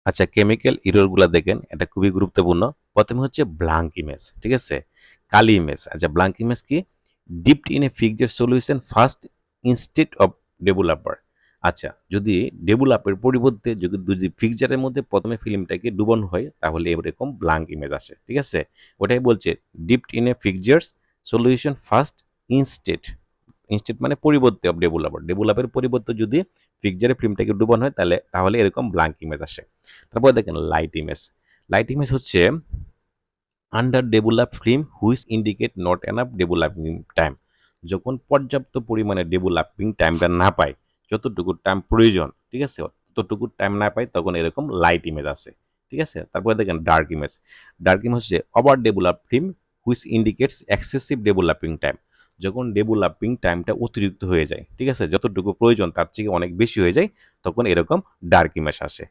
আচ্ছা, কেমিক্যাল এররগুলা দেখেন, এটা খুবই গুরুত্বপূর্ণ। ১ম এ হচ্ছে ব্ল্যাঙ্ক ইমেজ, ঠিক আছে? কালি ইমেজ। আচ্ছা, ব্ল্যাঙ্ক ইমেজ কি? Dipped in A fixed solution first instead of developer. আচ্ছা, যদি ডেভেলপের পরিবর্তে যদি ফিক্সচারের মধ্যে ১ম এ ফিল্মটাকে ডুবানো হয়, তাহলে এরকম ব্ল্যাঙ্ক ইমেজ আসে, ঠিক আছে? ওটাই বলছে dipped in a fixtures solution first instead. Instead মানে পরিবর্তে অফ ডেভেলপার। ডেভেলপের পরিবর্তে যদি ফিক্সচারে ফিল্মটাকে ডুবানো হয়, তাহলে এরকম ব্ল্যাঙ্ক ইমেজ আসে। তারপর দেখেন লাইট ইমেজ। লাইট ইমেজ হচ্ছে under developed film which indicate not enough developing time. যখন পর্যাপ্ত পরিমাণে ডেভেলপিং টাইমটা না পায়, যতটুকু টাইম প্রয়োজন, ঠিক আছে? ততটুকু টাইম না পায়, তখন এরকম লাইট ইমেজ আসে, ঠিক আছে? তারপরে দেখেন ডার্ক ইমেজ। ডার্ক ইমেজ হচ্ছে over developed film which indicates excessive developing time. যখন ডেভেলপিং টাইমটা অতিরিক্ত হয়ে যায়, ঠিক আছে? যতটুকু প্রয়োজন তার থেকে অনেক বেশি হয়ে যায়, তখন এরকম ডার্ক ইমেজ আসে।